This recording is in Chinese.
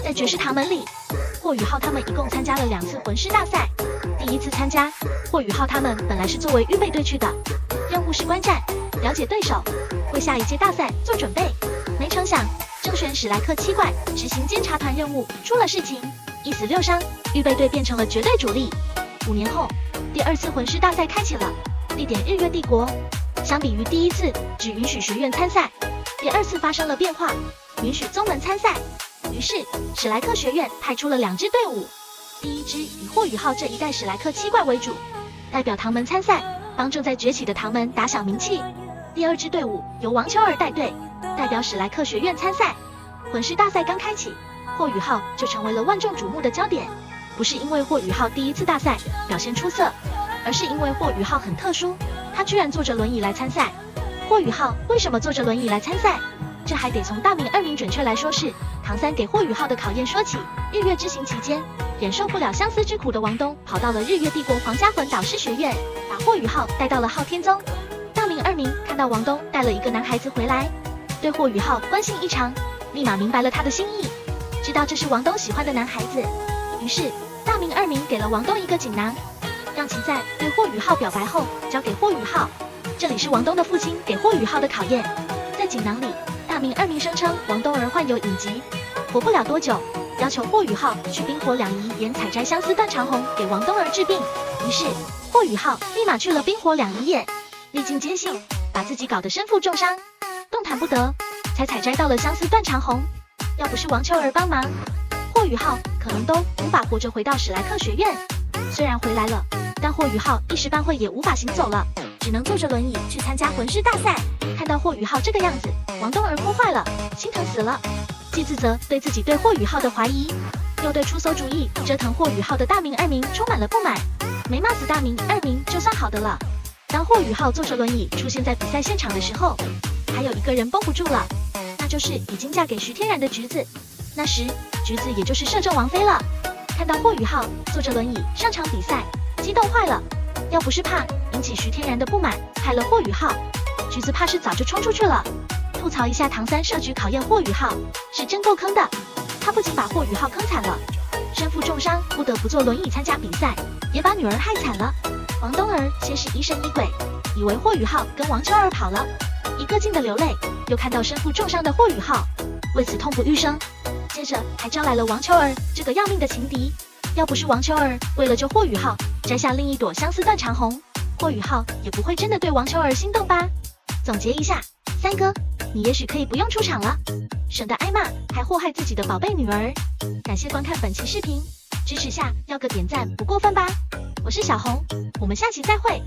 在绝世唐门里，霍雨浩他们一共参加了2次魂师大赛。第一次参加，霍雨浩他们本来是作为预备队去的，任务是观战，了解对手，为下一届大赛做准备。没成想，正选史莱克7怪执行监察团任务出了事情，1死6伤，预备队变成了绝对主力。5年后，第2次魂师大赛开启了，地点日月帝国。相比于第一次只允许学院参赛，第2次发生了变化，允许宗门参赛。于是史莱克学院派出了2支队伍，第一支以霍雨浩这一代史莱克7怪为主，代表唐门参赛，帮正在崛起的唐门打响名气。第2支队伍由王秋儿带队，代表史莱克学院参赛。魂师大赛刚开启，霍雨浩就成为了万众瞩目的焦点。不是因为霍雨浩第一次大赛表现出色，而是因为霍雨浩很特殊，他居然坐着轮椅来参赛。霍雨浩为什么坐着轮椅来参赛？这还得从大名2名准确来说是唐三给霍雨浩的考验说起。日月之行期间，忍受不了相思之苦的王东跑到了日月帝国皇家魂导师学院，把霍雨浩带到了昊天宗。大名2名看到王东带了一个男孩子回来，对霍雨浩关心异常，立马明白了他的心意，知道这是王东喜欢的男孩子。于是大名2名给了王东一个锦囊，让其在对霍雨浩表白后交给霍雨浩。这里是王东的父亲给霍雨浩的考验。在锦囊里，大名2名声称王东儿患有隐疾，活不了多久，要求霍雨浩去冰火两仪岩采摘相思断肠红给王东儿治病。于是霍雨浩立马去了冰火两仪岩，历尽艰辛，把自己搞得身负重伤，动弹不得，才采摘到了相思断肠红。要不是王秋儿帮忙，霍雨浩可能都无法活着回到史莱克学院。虽然回来了，但霍雨浩一时半会也无法行走了，只能坐着轮椅去参加魂师大赛。看到霍雨浩这个样子，王东儿哭坏了，心疼死了，既自责对自己对霍雨浩的怀疑，又对出馊主意折腾霍雨浩的大名2名充满了不满。没骂死大名2名就算好的了，当霍雨浩坐着轮椅出现在比赛现场的时候，还有一个人绷不住了，那就是已经嫁给徐天然的橘子。那时橘子也就是摄政王妃了，看到霍雨浩坐着轮椅上场比赛，激动坏了。要不是怕引起徐天然的不满，害了霍雨浩，橘子怕是早就冲出去了。吐槽一下唐三设局考验霍雨浩，是真够坑的。他不仅把霍雨浩坑惨了，身负重伤不得不坐轮椅参加比赛，也把女儿害惨了。王东儿先是疑神疑鬼，以为霍雨浩跟王秋儿跑了，一个劲的流泪，又看到身负重伤的霍雨浩，为此痛不欲生。接着还招来了王秋儿这个要命的情敌。要不是王秋儿为了救霍雨浩摘下另一朵相思断肠红，霍雨浩也不会真的对王秋儿心动吧。总结一下，三哥，你也许可以不用出场了，省得挨骂还祸害自己的宝贝女儿。感谢观看本期视频，支持下要个点赞不过分吧。我是小红，我们下期再会。